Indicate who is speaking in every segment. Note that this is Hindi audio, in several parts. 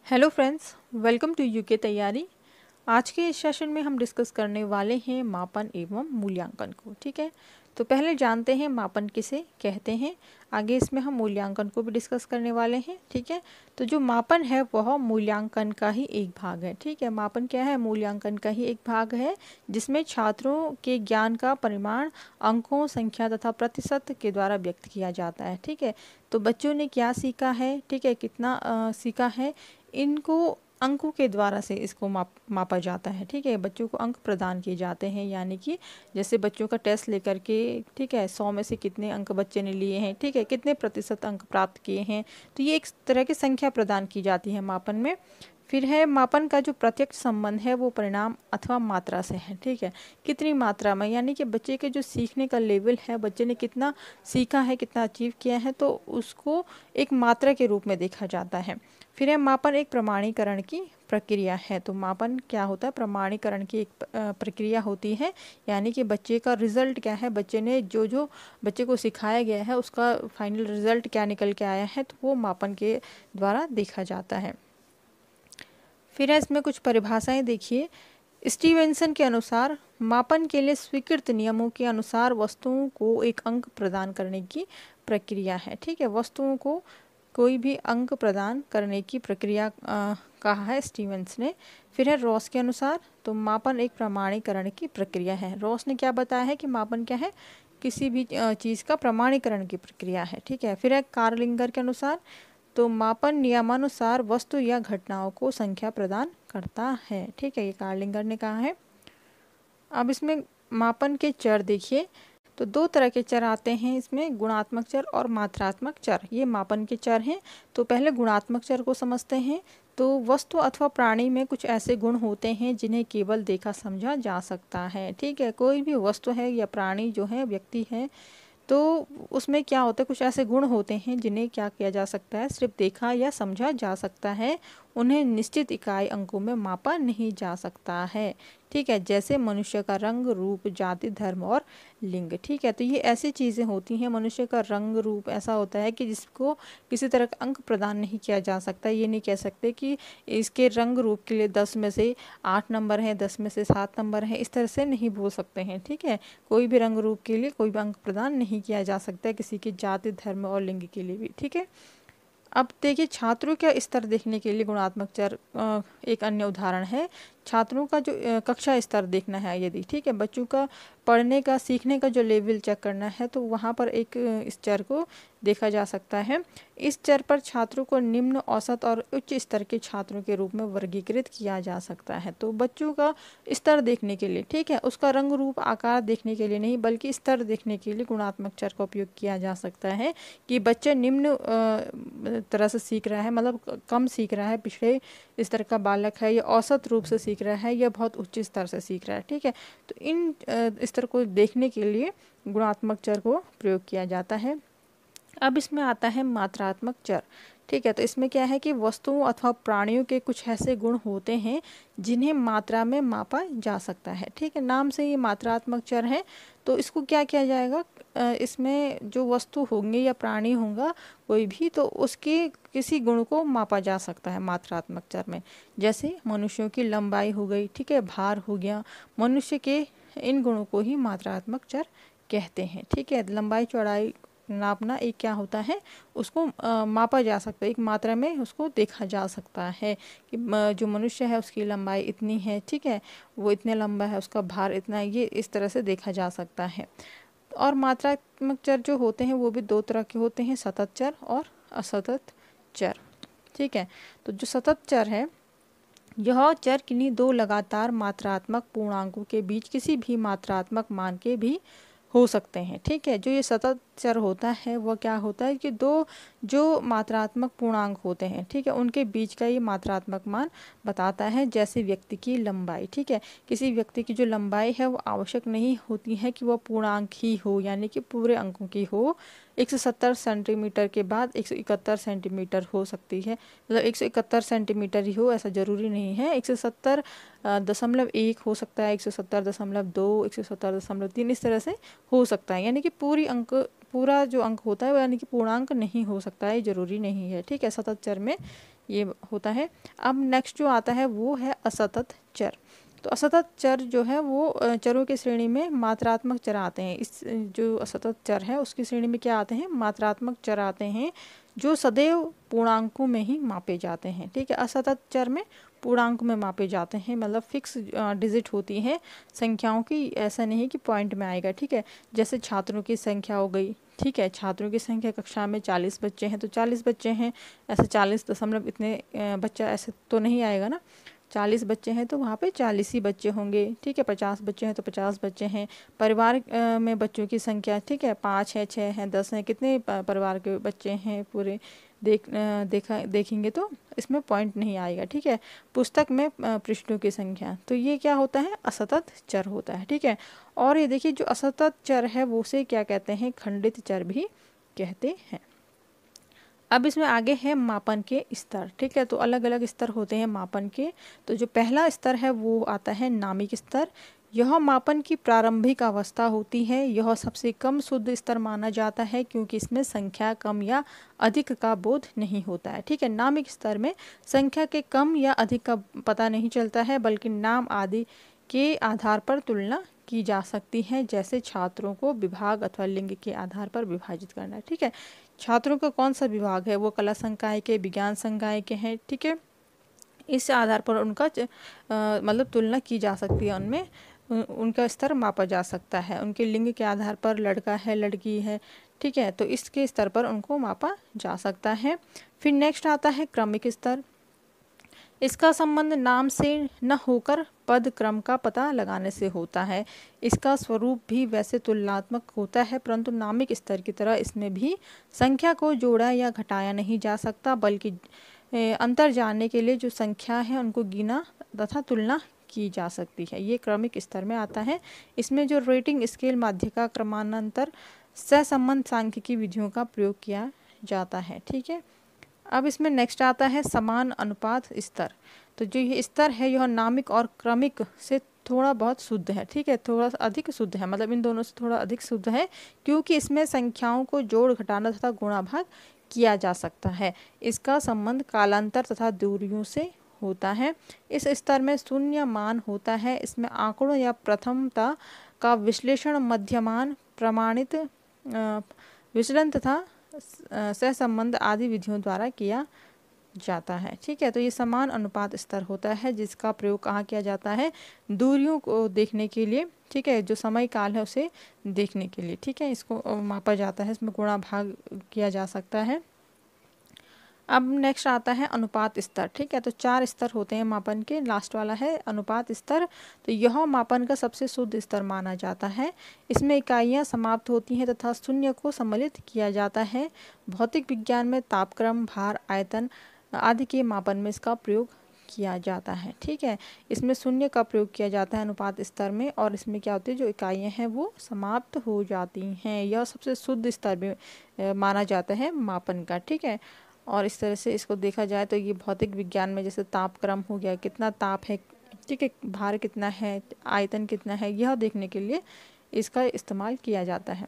Speaker 1: Hello friends, welcome to UK Taiyari. आज के इस सेशन में हम डिस्कस करने वाले हैं मापन एवं मूल्यांकन को। ठीक है, तो पहले जानते हैं मापन किसे कहते हैं। आगे इसमें हम मूल्यांकन को भी डिस्कस करने वाले हैं। ठीक है, तो जो मापन है वह मूल्यांकन का ही एक भाग है। ठीक है, मापन क्या है? मूल्यांकन का ही एक भाग है, जिसमें छात्रों के ज्ञान का परिमाण अंकों, संख्या तथा प्रतिशत के द्वारा व्यक्त किया जाता है। ठीक है, तो बच्चों ने क्या सीखा है, ठीक है, कितना सीखा है, इनको अंकों के द्वारा से इसको मापा जाता है। ठीक है, बच्चों को अंक प्रदान किए जाते हैं, यानी कि जैसे बच्चों का टेस्ट लेकर के, ठीक है, 100 में से कितने अंक बच्चे ने लिए हैं, ठीक है, कितने प्रतिशत अंक प्राप्त किए हैं, तो ये एक तरह की संख्या प्रदान की जाती है मापन में। फिर है मापन का जो प्रत्यक्ष संबंध है वो परिणाम अथवा मात्रा से है। ठीक है, कितनी मात्रा में, यानी कि बच्चे के जो सीखने का लेवल है, बच्चे ने कितना सीखा है, कितना अचीव किया है, तो उसको एक मात्रा के रूप में देखा जाता है। फिर है मापन एक प्रमाणीकरण की प्रक्रिया है। तो मापन क्या होता है? प्रमाणीकरण की एक प्रक्रिया होती है, यानी कि बच्चे का रिजल्ट क्या है, बच्चे ने जो जो बच्चे को सिखाया गया है उसका फाइनल रिजल्ट क्या निकल के आया है, तो वो मापन के द्वारा देखा जाता है। फिर है इसमें कुछ परिभाषाएं देखिए। स्टीवेंसन के अनुसार मापन के लिए स्वीकृत नियमों के अनुसार वस्तुओं को एक अंक प्रदान करने की प्रक्रिया है। ठीक है, वस्तुओं को कोई भी अंक प्रदान करने की प्रक्रिया कहा है स्टीवेंस ने। फिर है रॉस के अनुसार, तो मापन एक प्रमाणीकरण की प्रक्रिया है। रॉस ने क्या बताया है कि मापन क्या है? किसी भी चीज़ का प्रमाणीकरण की प्रक्रिया है। ठीक है, फिर है कार्लिंगर के अनुसार, तो मापन नियमानुसार वस्तु या घटनाओं को संख्या प्रदान करता है। ठीक है, ये कार्लिंगर ने कहा है। अब इसमें मापन के चर देखिए, तो दो तरह के चर आते हैं इसमें, गुणात्मक चर और मात्रात्मक चर। ये मापन के चर हैं। तो पहले गुणात्मक चर को समझते हैं। तो वस्तु अथवा प्राणी में कुछ ऐसे गुण होते हैं जिन्हें केवल देखा समझा जा सकता है। ठीक है, कोई भी वस्तु है या प्राणी जो है, व्यक्ति है, तो उसमें क्या होता है, कुछ ऐसे गुण होते हैं जिन्हें क्या किया जा सकता है, सिर्फ देखा या समझा जा सकता है। उन्हें निश्चित इकाई अंकों में मापा नहीं जा सकता है। ठीक है, जैसे मनुष्य का रंग, रूप, जाति, धर्म और लिंग। ठीक है, तो ये ऐसी चीज़ें होती हैं। मनुष्य का रंग, रूप ऐसा होता है कि जिसको किसी तरह का अंक प्रदान नहीं किया जा सकता। ये नहीं कह सकते कि इसके रंग रूप के लिए 10 में से 8 नंबर हैं, 10 में से 7 नंबर हैं, इस तरह से नहीं बोल सकते हैं। ठीक है, कोई भी रंग रूप के लिए कोई भी अंक प्रदान नहीं किया जा सकता है, किसी की जाति, धर्म और लिंग के लिए भी। ठीक है, अब देखिए छात्रों का स्तर देखने के लिए गुणात्मक चर एक अन्य उदाहरण है। छात्रों का जो कक्षा स्तर देखना है यदि, ठीक है, बच्चों का पढ़ने का, सीखने का जो लेवल चेक करना है, तो वहाँ पर एक इस चर को देखा जा सकता है। इस चर पर छात्रों को निम्न, औसत और उच्च स्तर के छात्रों के रूप में वर्गीकृत किया जा सकता है। तो बच्चों का स्तर देखने के लिए, ठीक है, उसका रंग, रूप, आकार देखने के लिए नहीं, बल्कि स्तर देखने के लिए गुणात्मक चर का उपयोग किया जा सकता है कि बच्चा निम्न तरह से सीख रहा है, मतलब कम सीख रहा है, पिछड़े स्तर का बालक है, या औसत रूप से सीख रहा है, या बहुत उच्च स्तर से सीख रहा है। ठीक है, तो इन स्तर को देखने के लिए गुणात्मक चर को प्रयोग किया जाता है। अब इसमें आता है मात्रात्मक चर। ठीक है, तो इसमें क्या है कि वस्तुओं अथवा प्राणियों के कुछ ऐसे गुण होते हैं जिन्हें मात्रा में मापा जा सकता है। ठीक है, नाम से ये मात्रात्मक चर है। तो इसको क्या किया जाएगा, इसमें जो वस्तु होंगे या प्राणी होगा कोई भी, तो उसके किसी गुण को मापा जा सकता है मात्रात्मक चर में। जैसे मनुष्यों की लंबाई हो गई, ठीक है, भार हो गया, मनुष्य के इन गुणों को ही मात्रात्मक चर कहते हैं। ठीक है, लंबाई चौड़ाई नापना एक क्या होता है, उसको मापा जा सकता है, एक मात्रा में उसको देखा जा सकता है कि जो मनुष्य है उसकी लंबाई इतनी है, ठीक है, वो इतने लंबा है, उसका भार इतना है, ये इस तरह से देखा जा सकता है। और मात्रात्मक चर जो होते हैं वो भी दो तरह के होते हैं, सतत चर और असतत चर। ठीक है, तो जो सतत चर है, यह चर किन्हीं दो लगातार मात्रात्मक पूर्णांकों के बीच किसी भी मात्रात्मक मान के भी हो सकते हैं। ठीक है, जो ये सतत चर होता है वह क्या होता है कि दो जो मात्रात्मक पूर्णांक होते हैं, ठीक है, उनके बीच का ये मात्रात्मक मान बताता है। जैसे व्यक्ति की लंबाई, ठीक है, किसी व्यक्ति की जो लंबाई है वो आवश्यक नहीं होती है कि वह पूर्णांक ही हो, यानी कि पूरे अंकों की हो। 170 सेंटीमीटर के बाद 171 सेंटीमीटर हो सकती है, मतलब 171 सेंटीमीटर ही हो ऐसा ज़रूरी नहीं है। 170.1 हो सकता है, 170.2, 170.3, इस तरह से हो सकता है। यानी कि पूरा जो अंक होता है वो यानी कि पूर्णांक नहीं हो सकता है, ज़रूरी नहीं है। ठीक है, सतत चर में ये होता है। अब नेक्स्ट जो आता है वो है असतत चर। तो असतत चर जो है वो चरों की श्रेणी में मात्रात्मक चर आते हैं। इस जो असतत चर है उसकी श्रेणी में क्या आते हैं, मात्रात्मक चर आते हैं जो सदैव पूर्णांकों में ही मापे जाते हैं। ठीक है, असतत चर में पूर्णांक में मापे जाते हैं, मतलब फिक्स डिजिट होती है संख्याओं की, ऐसा नहीं कि पॉइंट में आएगा। ठीक है, जैसे छात्रों की संख्या हो गई। ठीक है, छात्रों की संख्या कक्षा में 40 बच्चे हैं तो 40 बच्चे हैं, ऐसे 40 दशमलव इतने बच्चा ऐसे तो नहीं आएगा ना। 40 बच्चे हैं तो वहाँ पे 40 ही बच्चे होंगे। ठीक है, 50 बच्चे हैं तो 50 बच्चे हैं। परिवार में बच्चों की संख्या, ठीक है, 5 है, 6 हैं, 10 हैं, कितने परिवार के बच्चे हैं पूरे देखेंगे तो इसमें पॉइंट नहीं आएगा। ठीक है, पुस्तक में पृष्ठों की संख्या, तो ये क्या होता है, असतत चर होता है। ठीक है, और ये देखिए जो असतत चर है वो से क्या कहते हैं, खंडित चर भी कहते हैं। अब इसमें आगे है मापन के स्तर। ठीक है, तो अलग अलग स्तर होते हैं मापन के। तो जो पहला स्तर है वो आता है नामिक स्तर। यह मापन की प्रारंभिक अवस्था होती है। यह सबसे कम शुद्ध स्तर माना जाता है क्योंकि इसमें संख्या कम या अधिक का बोध नहीं होता है। ठीक है, नामिक स्तर में संख्या के कम या अधिक का पता नहीं चलता है, बल्कि नाम आदि के आधार पर तुलना की जा सकती है, जैसे छात्रों को विभाग अथवा लिंग के आधार पर विभाजित करना है। ठीक है, छात्रों का कौन सा विभाग है, वो कला संकाय के, विज्ञान संकाय के हैं। ठीक है, इस आधार पर उनका मतलब तुलना की जा सकती है, उनमें उनका स्तर मापा जा सकता है। उनके लिंग के आधार पर लड़का है, लड़की है। ठीक है, तो इसके स्तर पर उनको मापा जा सकता है। फिर नेक्स्ट आता है क्रमिक स्तर। इसका संबंध नाम से न होकर पद क्रम का पता लगाने से होता है। इसका स्वरूप भी वैसे तुलनात्मक होता है, परंतु नामिक स्तर की तरह इसमें भी संख्या को जोड़ा या घटाया नहीं जा सकता, बल्कि अंतर जानने के लिए जो संख्या है उनको गिना तथा तुलना की जा सकती है। ये क्रमिक स्तर में आता है। इसमें जो रेटिंग स्केल, माध्यिका, क्रमांतर, सहसंबंध सांख्यिकी विधियों का प्रयोग किया जाता है। ठीक है, अब इसमें नेक्स्ट आता है समान अनुपात स्तर। तो जो ये स्तर है यह नामिक और क्रमिक से थोड़ा बहुत शुद्ध है। ठीक है, थोड़ा अधिक शुद्ध है, मतलब इन दोनों से थोड़ा अधिक शुद्ध है, क्योंकि इसमें संख्याओं को जोड़, घटाना तथा गुणा भाग किया जा सकता है। इसका संबंध कालांतर तथा दूरियों से होता है। इस स्तर में शून्य मान होता है। इसमें आंकड़ों या प्रथमता का विश्लेषण मध्यमान, प्रमाणित विचलन तथा सहसंबंध आदि विधियों द्वारा किया जाता है। ठीक है, तो ये समान अनुपात स्तर होता है जिसका प्रयोग कहाँ किया जाता है, दूरियों को देखने के लिए। ठीक है, जो समय काल है उसे देखने के लिए। ठीक है, इसको मापा जाता है, इसमें गुणा भाग किया जा सकता है। अब नेक्स्ट आता है अनुपात स्तर। ठीक है, तो 4 स्तर होते हैं मापन के, लास्ट वाला है अनुपात स्तर। तो यह मापन का सबसे शुद्ध स्तर माना जाता है। इसमें इकाइयां समाप्त होती हैं तथा शून्य को सम्मिलित किया जाता है। भौतिक विज्ञान में तापक्रम, भार, आयतन आदि के मापन में इसका प्रयोग किया जाता है। ठीक है, इसमें शून्य का प्रयोग किया जाता है अनुपात स्तर में, और इसमें क्या होती है, जो इकाइयाँ हैं वो समाप्त हो जाती हैं। यह सबसे शुद्ध स्तर में माना जाता है मापन का। ठीक है, और इस तरह से इसको देखा जाए तो ये भौतिक विज्ञान में जैसे तापक्रम हो गया, कितना ताप है, ठीक है, भार कितना है, आयतन कितना है, यह देखने के लिए इसका इस्तेमाल किया जाता है।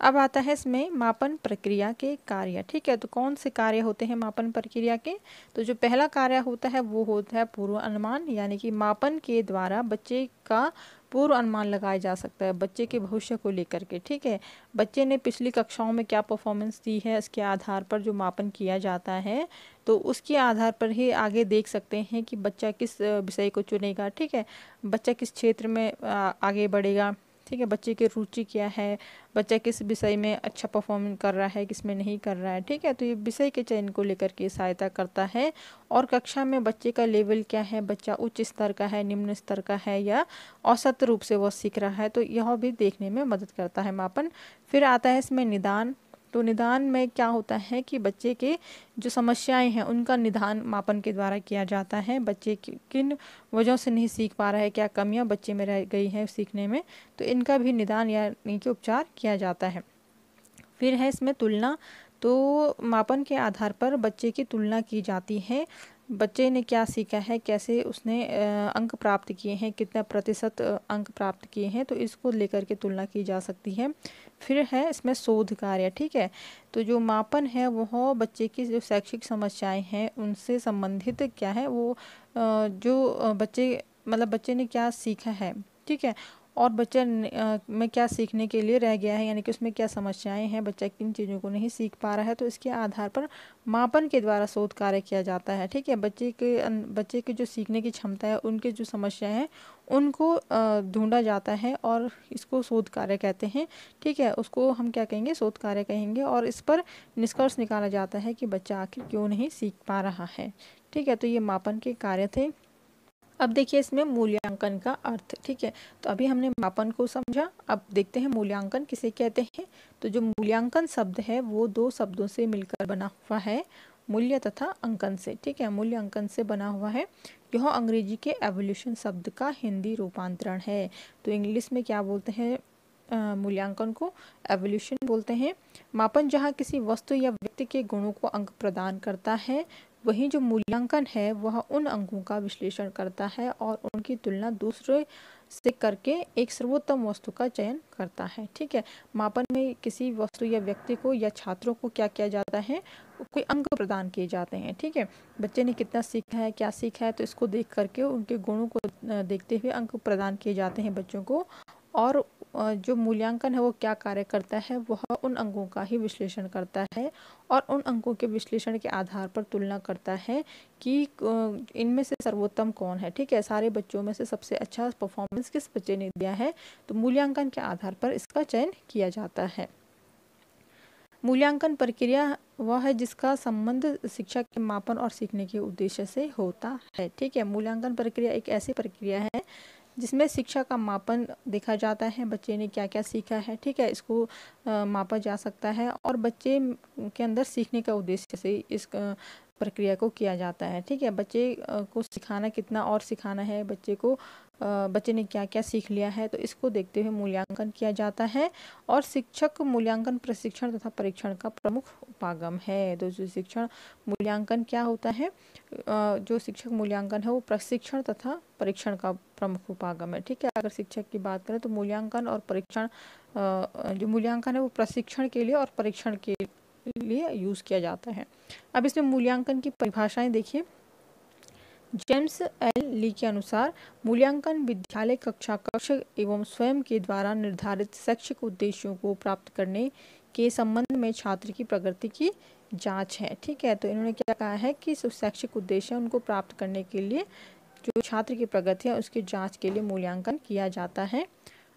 Speaker 1: अब आता है इसमें मापन प्रक्रिया के कार्य। ठीक है, तो कौन से कार्य होते हैं मापन प्रक्रिया के, तो जो पहला कार्य होता है वो होता है पूर्व अनुमान, यानी कि मापन के द्वारा बच्चे का पूर्व अनुमान लगाया जा सकता है बच्चे के भविष्य को लेकर के। ठीक है, बच्चे ने पिछली कक्षाओं में क्या परफॉर्मेंस दी है, इसके आधार पर जो मापन किया जाता है, तो उसके आधार पर ही आगे देख सकते हैं कि बच्चा किस विषय को चुनेगा। ठीक है, बच्चा किस क्षेत्र में आगे बढ़ेगा। ठीक है, बच्चे की रुचि क्या है, बच्चा किस विषय में अच्छा परफॉर्म कर रहा है, किस में नहीं कर रहा है। ठीक है, तो ये विषय के चयन को लेकर के सहायता करता है। और कक्षा में बच्चे का लेवल क्या है, बच्चा उच्च स्तर का है, निम्न स्तर का है, या औसत रूप से वह सीख रहा है, तो यह भी देखने में मदद करता है मापन। फिर आता है इसमें निदान। तो निदान में क्या होता है कि बच्चे के जो समस्याएं हैं उनका निदान मापन के द्वारा किया जाता है। बच्चे किन वजहों से नहीं सीख पा रहा है, क्या कमियां बच्चे में रह गई हैं सीखने में, तो इनका भी निदान यानी कि उपचार किया जाता है। फिर है इसमें तुलना। तो मापन के आधार पर बच्चे की तुलना की जाती है, बच्चे ने क्या सीखा है, कैसे उसने अंक प्राप्त किए हैं, कितना प्रतिशत अंक प्राप्त किए हैं, तो इसको लेकर के तुलना की जा सकती है। फिर है इसमें शोध कार्य, ठीक है। तो जो मापन है वह बच्चे की जो शैक्षिक समस्याएं हैं उनसे संबंधित क्या है, वो जो बच्चे ने क्या सीखा है, ठीक है, और बच्चा में क्या सीखने के लिए रह गया है, यानी कि उसमें क्या समस्याएं हैं, बच्चा किन चीज़ों को नहीं सीख पा रहा है, तो इसके आधार पर मापन के द्वारा शोध कार्य किया जाता है, ठीक है। बच्चे की जो सीखने की क्षमता है, उनके जो समस्याएं हैं उनको ढूंढा जाता है और इसको शोध कार्य कहते हैं, ठीक है। उसको हम क्या कहेंगे, शोध कार्य कहेंगे, और इस पर निष्कर्ष निकाला जाता है कि बच्चा आखिर क्यों नहीं सीख पा रहा है, ठीक है। तो ये मापन के कार्य थे। अब देखिए इसमें मूल्यांकन का अर्थ, ठीक है। तो अभी हमने मापन को समझा, अब देखते हैं मूल्यांकन किसे कहते हैं। तो जो मूल्यांकन शब्द है वो दो शब्दों से मिलकर बना हुआ है, मूल्य तथा अंकन से, ठीक है। मूल्य अंकन से बना हुआ है। यह अंग्रेजी के एवोल्यूशन शब्द का हिंदी रूपांतरण है। तो इंग्लिश में क्या बोलते हैं मूल्यांकन को, एवोल्यूशन बोलते हैं। मापन जहाँ किसी वस्तु या व्यक्ति के गुणों को अंक प्रदान करता है, वहीं जो मूल्यांकन है वह उन अंकों का विश्लेषण करता है और उनकी तुलना दूसरे से करके एक सर्वोत्तम वस्तु का चयन करता है, ठीक है। मापन में किसी वस्तु या व्यक्ति को या छात्रों को क्या किया जाता है, कोई अंक प्रदान किए जाते हैं, ठीक है। बच्चे ने कितना सीखा है, क्या सीखा है, तो इसको देख करके उनके गुणों को देखते हुए अंक प्रदान किए जाते हैं बच्चों को। और जो मूल्यांकन है वो क्या कार्य करता है, वह उन अंकों का ही विश्लेषण करता है और उन अंकों के विश्लेषण के आधार पर तुलना करता है कि इनमें से सर्वोत्तम कौन है, ठीक है। सारे बच्चों में से सबसे अच्छा परफॉर्मेंस किस बच्चे ने दिया है, तो मूल्यांकन के आधार पर इसका चयन किया जाता है। मूल्यांकन प्रक्रिया वह है जिसका संबंध शिक्षा के मापन और सीखने के उद्देश्य से होता है, ठीक है। मूल्यांकन प्रक्रिया एक ऐसी प्रक्रिया है जिसमें शिक्षा का मापन देखा जाता है, बच्चे ने क्या क्या सीखा है, ठीक है, इसको मापा जा सकता है और बच्चे के अंदर सीखने का उद्देश्य से इस प्रक्रिया को किया जाता है, ठीक है। बच्चे को सिखाना कितना और सिखाना है, बच्चे ने क्या क्या सीख लिया है, तो इसको देखते हुए मूल्यांकन किया जाता है। और शिक्षक मूल्यांकन प्रशिक्षण तथा परीक्षण का प्रमुख उपागम है। तो जो शिक्षण मूल्यांकन क्या होता है, जो शिक्षक मूल्यांकन है वो प्रशिक्षण तथा परीक्षण का प्रमुख उपागम है, ठीक है। अगर शिक्षक की बात करें तो मूल्यांकन और परीक्षण, जो मूल्यांकन है वो प्रशिक्षण के लिए और परीक्षण के लिए यूज़ किया जाता है। अब इसमें मूल्यांकन की परिभाषाएं देखिए। जेम्स एल ली के अनुसार मूल्यांकन विद्यालय कक्ष एवं स्वयं के द्वारा निर्धारित शैक्षिक उद्देश्यों को प्राप्त करने के संबंध में छात्र की प्रगति की जांच है, ठीक है। तो इन्होंने क्या कहा है कि शैक्षिक उद्देश्य उनको प्राप्त करने के लिए जो छात्र की प्रगति है उसकी जांच के लिए मूल्यांकन किया जाता है।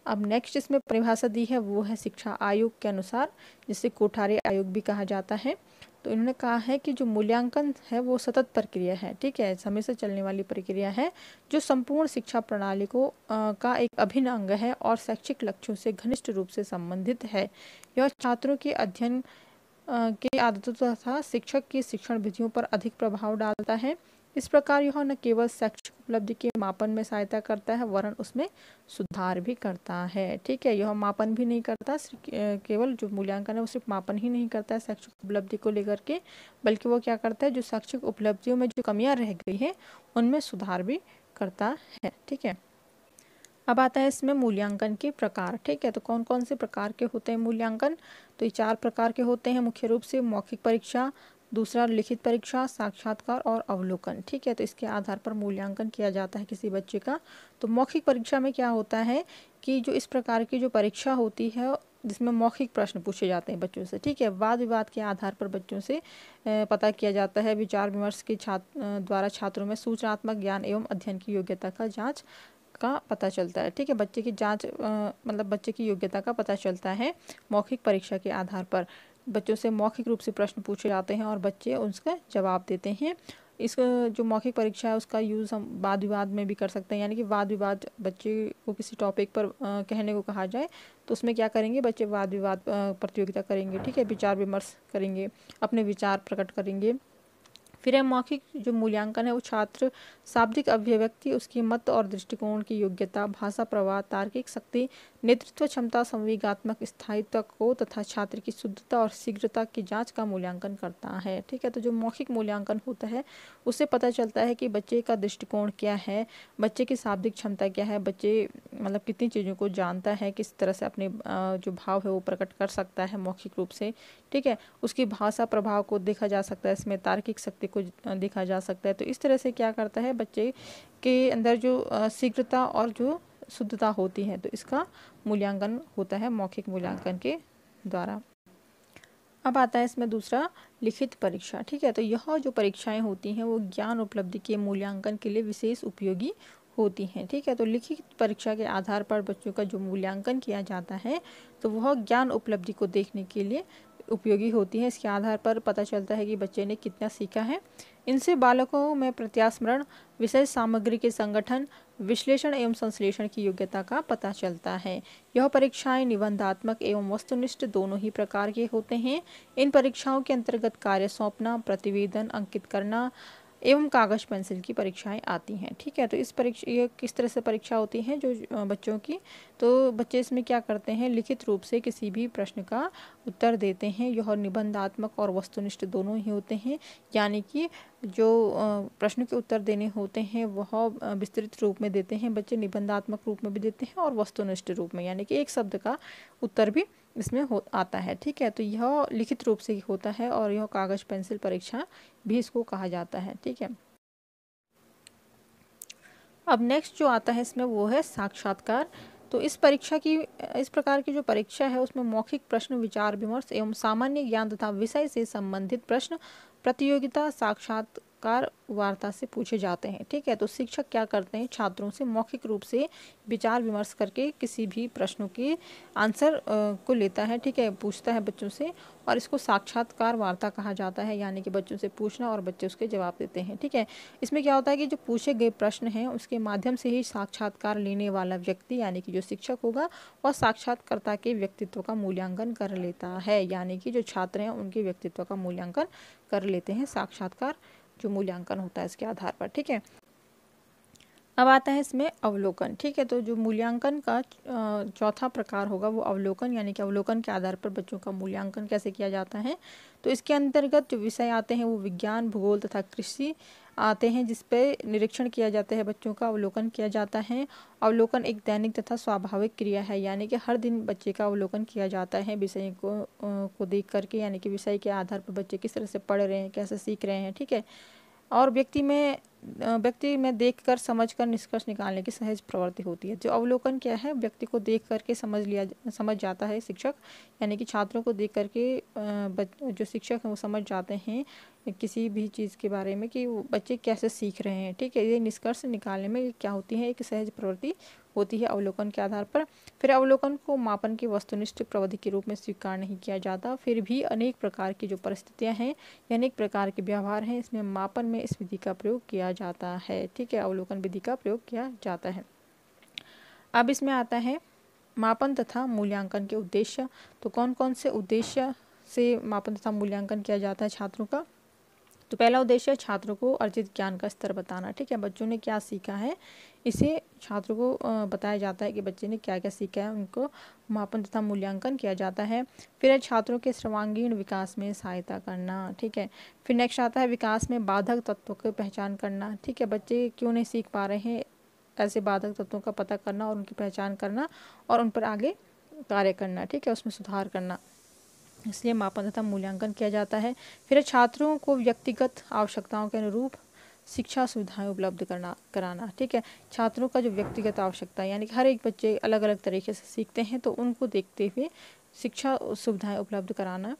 Speaker 1: अब नेक्स्ट इसमें परिभाषा दी है वो है शिक्षा आयोग के अनुसार, जिसे कोठारी आयोग भी कहा जाता है। तो इन्होंने कहा है कि जो मूल्यांकन है वो सतत प्रक्रिया है, ठीक है, समय से चलने वाली प्रक्रिया है जो संपूर्ण शिक्षा प्रणाली को का एक अभिन्न अंग है और शैक्षिक लक्ष्यों से घनिष्ठ रूप से संबंधित है। यह छात्रों के अध्ययन की आदतों तथा शिक्षक की शिक्षण विधियों पर अधिक प्रभाव डालता है। इस प्रकार यह न केवल शैक्षिक उपलब्धि के मापन में सहायता करता है वरन उसमें सुधार भी करता है, ठीक है। यह मापन भी नहीं करता, केवल जो मूल्यांकन है वो सिर्फ मापन ही नहीं करता है शैक्षिक उपलब्धि को लेकर के, बल्कि वो क्या करता है, जो शैक्षिक उपलब्धियों में जो कमियां रह गई हैं उनमें सुधार भी करता है, ठीक है। अब आता है इसमें मूल्यांकन के प्रकार, ठीक है। तो कौन कौन से प्रकार के होते हैं मूल्यांकन, तो ये 4 प्रकार के होते हैं मुख्य रूप से। मौखिक परीक्षा, दूसरा लिखित परीक्षा, साक्षात्कार और अवलोकन, ठीक है। तो इसके आधार पर मूल्यांकन किया जाता है किसी बच्चे का। तो मौखिक परीक्षा में क्या होता है कि जो इस प्रकार की जो परीक्षा होती है जिसमें मौखिक प्रश्न पूछे जाते हैं बच्चों से, ठीक है। वाद विवाद के आधार पर बच्चों से पता किया जाता है, विचार विमर्श के द्वारा छात्रों में सूचनात्मक ज्ञान एवं अध्ययन की योग्यता का जाँच का पता चलता है, ठीक है। बच्चे की जांच मतलब बच्चे की योग्यता का पता चलता है मौखिक परीक्षा के आधार पर। बच्चों से मौखिक रूप से प्रश्न पूछे जाते हैं और बच्चे उसका जवाब देते हैं। इस जो मौखिक परीक्षा है उसका यूज़ हम वाद विवाद में भी कर सकते हैं, यानी कि वाद विवाद बच्चे को किसी टॉपिक पर कहने को कहा जाए तो उसमें क्या करेंगे, बच्चे वाद विवाद प्रतियोगिता करेंगे, ठीक है, विचार विमर्श करेंगे, अपने विचार प्रकट करेंगे। फिर है मौखिक जो मूल्यांकन है वो छात्र शाब्दिक अभिव्यक्ति, उसकी मत और दृष्टिकोण की योग्यता, भाषा प्रवाह, तार्किक शक्ति, नेतृत्व क्षमता, संवेगात्मक स्थायित्व को तथा छात्र की शुद्धता और शीघ्रता की जांच का मूल्यांकन करता है। ठीक है, तो जो मौखिक मूल्यांकन होता है उससे पता चलता है कि बच्चे का दृष्टिकोण क्या है, बच्चे की शाब्दिक क्षमता क्या है, बच्चे मतलब कितनी चीज़ों को जानता है, किस तरह से अपने जो भाव है वो प्रकट कर सकता है मौखिक रूप से। ठीक है, उसकी भाषा प्रभाव को देखा जा सकता है, इसमें तार्किक शक्ति को देखा जा सकता है। तो इस तरह से क्या करता है बच्चे के अंदर जो शीघ्रता और जो शुद्धता होती है, तो इसका मूल्यांकन होता है मौखिक मूल्यांकन के द्वारा। अब आता है इसमें दूसरा लिखित परीक्षा। ठीक है, तो यह जो परीक्षाएं होती हैं वो ज्ञान उपलब्धि के मूल्यांकन के लिए विशेष उपयोगी होती हैं। ठीक है, तो लिखित परीक्षा के आधार पर बच्चों का जो मूल्यांकन किया जाता है तो वह ज्ञान उपलब्धि को देखने के लिए उपयोगी होती है। इसके आधार पर पता चलता है कि बच्चे ने कितना सीखा है। इनसे बालकों में प्रत्यास्मरण, विषय सामग्री के संगठन, विश्लेषण एवं संश्लेषण की योग्यता का पता चलता है। यह परीक्षाएं निबंधात्मक एवं वस्तुनिष्ठ दोनों ही प्रकार के होते हैं। इन परीक्षाओं के अंतर्गत कार्य सौंपना, प्रतिवेदन अंकित करना एवं कागज पेंसिल की परीक्षाएं आती हैं। ठीक है, तो इस परीक्षा ये किस तरह से परीक्षा होती है जो बच्चों की, तो बच्चे इसमें क्या करते हैं, लिखित रूप से किसी भी प्रश्न का उत्तर देते हैं। यह निबंधात्मक और वस्तुनिष्ठ दोनों ही होते हैं, यानी कि जो प्रश्न के उत्तर देने होते हैं वह विस्तृत रूप में देते हैं बच्चे, निबंधात्मक रूप में भी देते हैं और वस्तुनिष्ठ रूप में, यानी कि एक शब्द का उत्तर भी इसमें आता है। ठीक है, तो यह लिखित रूप से होता है और यह कागज पेंसिल परीक्षा भी इसको कहा जाता है। ठीक है, अब नेक्स्ट जो आता है इसमें वो है साक्षात्कार। तो इस प्रकार की जो परीक्षा है उसमें मौखिक प्रश्न, विचार विमर्श एवं सामान्य ज्ञान तथा विषय से संबंधित प्रश्न प्रतियोगिता साक्षात्कार वार्ता से पूछे जाते हैं। ठीक है, तो शिक्षक क्या करते हैं, छात्रों से मौखिक रूप से विचार विमर्श करके किसी भी प्रश्नों के आंसर को लेता है। ठीक है, पूछता है बच्चों से, और इसको साक्षात्कार वार्ता कहा जाता है, यानी कि बच्चों से पूछना और बच्चे उसके जवाब देते हैं। ठीक है, इसमें क्या होता है कि जो पूछे गए प्रश्न हैं उसके माध्यम से ही साक्षात्कार लेने वाला व्यक्ति, यानी कि जो शिक्षक होगा, वह साक्षात्कर्ता के व्यक्तित्व का मूल्यांकन कर लेता है, यानी कि जो छात्र हैं उनके व्यक्तित्व का मूल्यांकन कर लेते हैं साक्षात्कार जो मूल्यांकन होता है इसके आधार पर। ठीक है, अब आता है इसमें अवलोकन। ठीक है, तो जो मूल्यांकन का चौथा प्रकार होगा वो अवलोकन, यानी कि अवलोकन के आधार पर बच्चों का मूल्यांकन कैसे किया जाता है। तो इसके अंतर्गत जो विषय आते हैं वो विज्ञान, भूगोल तथा कृषि आते हैं, जिस पे निरीक्षण किया जाता है, बच्चों का अवलोकन किया जाता है। अवलोकन एक दैनिक तथा स्वाभाविक क्रिया है, यानी कि हर दिन बच्चे का अवलोकन किया जाता है विषय को देख करके, यानी कि विषय के आधार पर बच्चे किस तरह से पढ़ रहे हैं, कैसे सीख रहे हैं। ठीक है, और व्यक्ति में देखकर समझकर निष्कर्ष निकालने की सहज प्रवृत्ति होती है। जो अवलोकन क्या है, व्यक्ति को देख करके समझ जाता है शिक्षक, यानी कि छात्रों को देख करके जो शिक्षक हैं वो समझ जाते हैं किसी भी चीज़ के बारे में कि वो बच्चे कैसे सीख रहे हैं। ठीक है, ये निष्कर्ष निकालने में क्या होती है, एक सहज प्रवृत्ति होती है अवलोकन के आधार पर। फिर अवलोकन को मापन की वस्तुनिष्ठ प्रविधि के रूप में स्वीकार नहीं किया जाता, फिर भी अनेक प्रकार की जो परिस्थितियां हैं, अनेक प्रकार के व्यवहार हैं, इसमें मापन में इस विधि का प्रयोग किया जाता है। ठीक है, अवलोकन विधि का प्रयोग किया जाता है। अब इसमें आता है मापन तथा मूल्यांकन के उद्देश्य। तो कौन कौन से उद्देश्य से मापन तथा मूल्यांकन किया जाता है छात्रों का। तो पहला उद्देश्य छात्रों को अर्जित ज्ञान का स्तर बताना। ठीक है, बच्चों ने क्या सीखा है इसे छात्रों को बताया जाता है कि बच्चे ने क्या क्या सीखा है, उनको मापन तथा मूल्यांकन किया जाता है। फिर है छात्रों के सर्वांगीण विकास में सहायता करना। ठीक है, फिर नेक्स्ट आता है विकास में बाधक तत्वों की पहचान करना। ठीक है, बच्चे क्यों नहीं सीख पा रहे हैं, ऐसे बाधक तत्वों का पता करना और उनकी पहचान करना और उन पर आगे कार्य करना। ठीक है, उसमें सुधार करना, इसलिए मापन तथा मूल्यांकन किया जाता है। फिर छात्रों को व्यक्तिगत आवश्यकताओं के अनुरूप शिक्षा सुविधाएं उपलब्ध कराना। ठीक है, छात्रों का जो व्यक्तिगत आवश्यकता, यानी कि हर एक बच्चे अलग अलग तरीके से सीखते हैं, तो उनको देखते हुए शिक्षा सुविधाएं उपलब्ध कराना,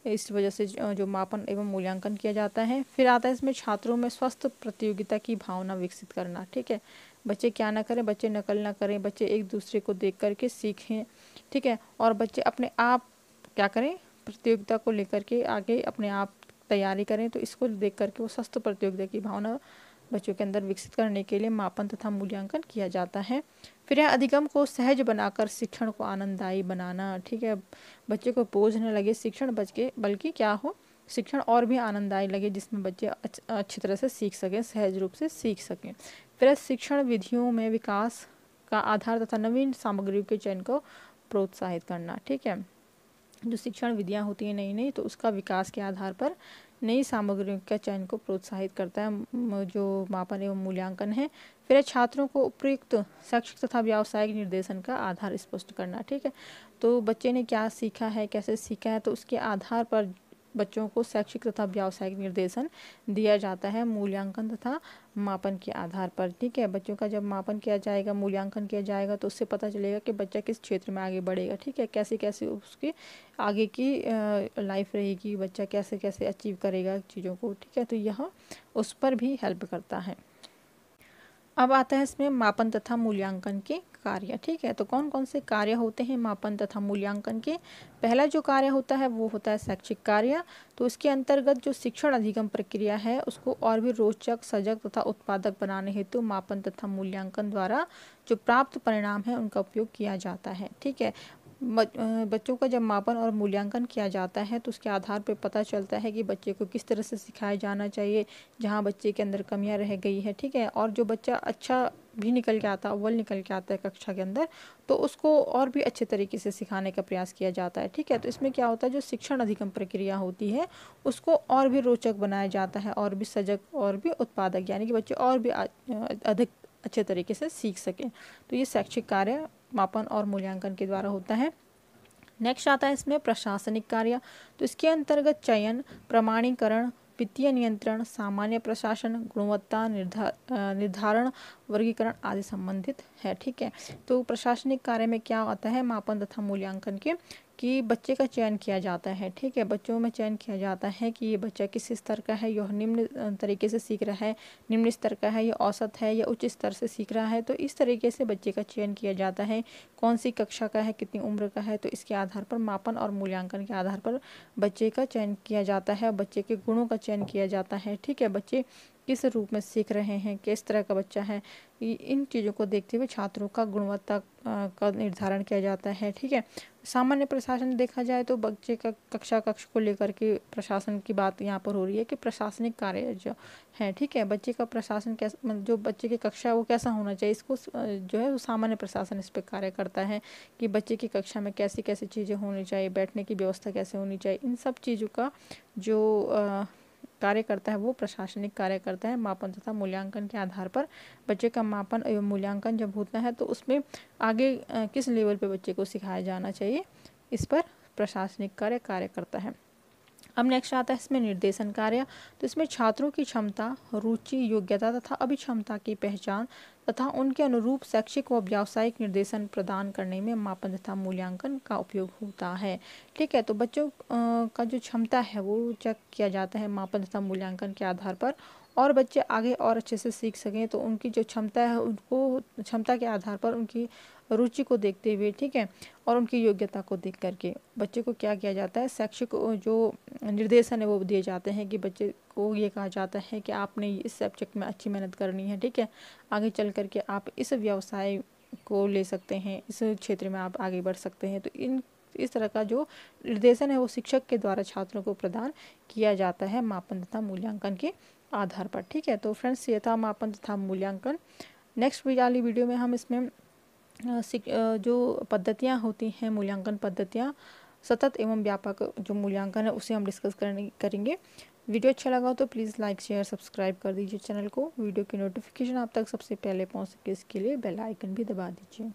Speaker 1: इस वजह से जो मापन एवं मूल्यांकन किया जाता है। फिर आता है इसमें छात्रों में स्वस्थ प्रतियोगिता की भावना विकसित करना। ठीक है, बच्चे क्या ना करें, बच्चे नकल ना करें, बच्चे एक दूसरे को देख करके सीखें। ठीक है, और बच्चे अपने आप क्या करें, प्रतियोगिता को लेकर के आगे अपने आप तैयारी करें। तो इसको देख करके वो स्वस्थ प्रतियोगिता की भावना बच्चों के अंदर विकसित करने के लिए मापन तथा मूल्यांकन किया जाता है। फिर यह अधिगम को सहज बनाकर शिक्षण को आनंददायी बनाना। ठीक है, बच्चे को बोझ न लगे शिक्षण बल्कि क्या हो, शिक्षण और भी आनंददायी लगे, जिसमें बच्चे अच्छी तरह से सीख सकें, सहज रूप से सीख सकें। फिर शिक्षण विधियों में विकास का आधार तथा नवीन सामग्रियों के चयन को प्रोत्साहित करना। ठीक है, जो शिक्षण विधियाँ होती हैं नई नई, तो उसका विकास के आधार पर नई सामग्रियों के चयन को प्रोत्साहित करता है जो मापन एवं मूल्यांकन है। फिर छात्रों को उपयुक्त शैक्षिक तथा व्यावसायिक निर्देशन का आधार स्पष्ट करना। ठीक है, तो बच्चे ने क्या सीखा है, कैसे सीखा है, तो उसके आधार पर बच्चों को शैक्षिक तथा व्यावसायिक निर्देशन दिया जाता है मूल्यांकन तथा मापन के आधार पर। ठीक है, बच्चों का जब मापन किया जाएगा, मूल्यांकन किया जाएगा, तो उससे पता चलेगा कि बच्चा किस क्षेत्र में आगे बढ़ेगा। ठीक है, कैसे कैसे उसकी आगे की लाइफ रहेगी, बच्चा कैसे कैसे अचीव करेगा चीज़ों को। ठीक है, तो यह उस पर भी हेल्प करता है। अब आता है इसमें मापन तथा मूल्यांकन के कार्य। ठीक है, तो कौन कौन से कार्य होते हैं मापन तथा मूल्यांकन के। पहला जो कार्य होता है वो होता है शैक्षिक कार्य। तो इसके अंतर्गत जो शिक्षण अधिगम प्रक्रिया है उसको और भी रोचक, सजग तथा उत्पादक बनाने हेतु मापन तथा मूल्यांकन द्वारा जो प्राप्त परिणाम है उनका उपयोग किया जाता है। ठीक है, बच्चों का जब मापन और मूल्यांकन किया जाता है तो उसके आधार पर पता चलता है कि बच्चे को किस तरह से सिखाया जाना चाहिए, जहाँ बच्चे के अंदर कमियां रह गई है। ठीक है, और जो बच्चा अच्छा भी निकल के आता, अव्वल निकल के आता है कक्षा के अंदर, तो उसको और भी अच्छे तरीके से सिखाने का प्रयास किया जाता है। ठीक है, तो इसमें क्या होता है, जो शिक्षण अधिगम प्रक्रिया होती है उसको और भी रोचक बनाया जाता है, और भी सजग और भी उत्पादक, यानी कि बच्चे और भी अधिक अच्छे तरीके से सीख सकें। तो ये शैक्षिक कार्य मापन और मूल्यांकन के द्वारा होता है। नेक्स्ट आता है इसमें प्रशासनिक कार्य। तो इसके अंतर्गत चयन, प्रमाणीकरण, वित्तीय नियंत्रण, सामान्य प्रशासन, गुणवत्ता निर्धारण, वर्गीकरण आदि संबंधित है। ठीक है, तो प्रशासनिक कार्य में क्या आता है मापन तथा मूल्यांकन के, कि बच्चे का चयन किया जाता है। ठीक है, बच्चों में चयन किया जाता है कि ये बच्चा किस स्तर का है, यह निम्न तरीके से सीख रहा है, निम्न स्तर का है, या औसत है, या उच्च स्तर से सीख रहा है। तो इस तरीके से बच्चे का चयन किया जाता है, कौन सी कक्षा का है, कितनी उम्र का है। तो इसके आधार पर मापन और मूल्यांकन के आधार पर बच्चे का चयन किया जाता है, बच्चे के गुणों का चयन किया जाता है। ठीक है, बच्चे किस रूप में सीख रहे हैं, किस तरह का बच्चा है, इन चीज़ों को देखते हुए छात्रों का गुणवत्ता का निर्धारण किया जाता है। ठीक है, सामान्य प्रशासन देखा जाए तो बच्चे का कक्ष को लेकर के प्रशासन की बात यहाँ पर हो रही है कि प्रशासनिक कार्य जो है, ठीक है, बच्चे का प्रशासन कैसा, जो बच्चे की कक्षा है वो कैसा होना चाहिए, इसको जो है वो सामान्य प्रशासन इस पर कार्य करता है कि बच्चे की कक्षा में कैसी कैसी चीज़ें होनी चाहिए, बैठने की व्यवस्था कैसे होनी चाहिए, इन सब चीज़ों का जो कार्य करता है वो प्रशासनिक कार्य करता है। मापन तथा मूल्यांकन के आधार पर बच्चे का मापन एवं मूल्यांकन जब होता है तो उसमें आगे किस लेवल पे बच्चे को सिखाया जाना चाहिए, इस पर प्रशासनिक कार्य करता है। अब नेक्स्ट आता है इसमें निर्देशन कार्य। तो इसमें छात्रों की क्षमता, रुचि, योग्यता तथा अभिक्षमता की पहचान तथा उनके अनुरूप शैक्षिक व व्यावसायिक निर्देशन प्रदान करने में मापन तथा मूल्यांकन का उपयोग होता है। ठीक है, तो बच्चों का जो क्षमता है वो चेक किया जाता है मापन तथा मूल्यांकन के आधार पर, और बच्चे आगे और अच्छे से सीख सकें तो उनकी जो क्षमता है उनको क्षमता के आधार पर उनकी रुचि को देखते हुए, ठीक है, और उनकी योग्यता को देख करके बच्चे को क्या किया जाता है, शैक्षिक जो निर्देशन है वो दिए जाते हैं कि बच्चे को ये कहा जाता है कि आपने इस सब्जेक्ट में अच्छी मेहनत करनी है। ठीक है, आगे चल करके आप इस व्यवसाय को ले सकते हैं, इस क्षेत्र में आप आगे बढ़ सकते हैं। तो इस तरह का जो निर्देशन है वो शिक्षक के द्वारा छात्रों को प्रदान किया जाता है मापन तथा मूल्यांकन के आधार पर। ठीक है, तो फ्रेंड्स ये था मापन तथा मूल्यांकन। नेक्स्ट वाली वीडियो में हम इसमें जो पद्धतियाँ होती हैं, मूल्यांकन पद्धतियाँ, सतत एवं व्यापक जो मूल्यांकन है उसे हम डिस्कस करेंगे। वीडियो अच्छा लगा तो प्लीज़ लाइक, शेयर, सब्सक्राइब कर दीजिए चैनल को। वीडियो की नोटिफिकेशन आप तक सबसे पहले पहुंच सके इसके लिए बेल आइकन भी दबा दीजिए।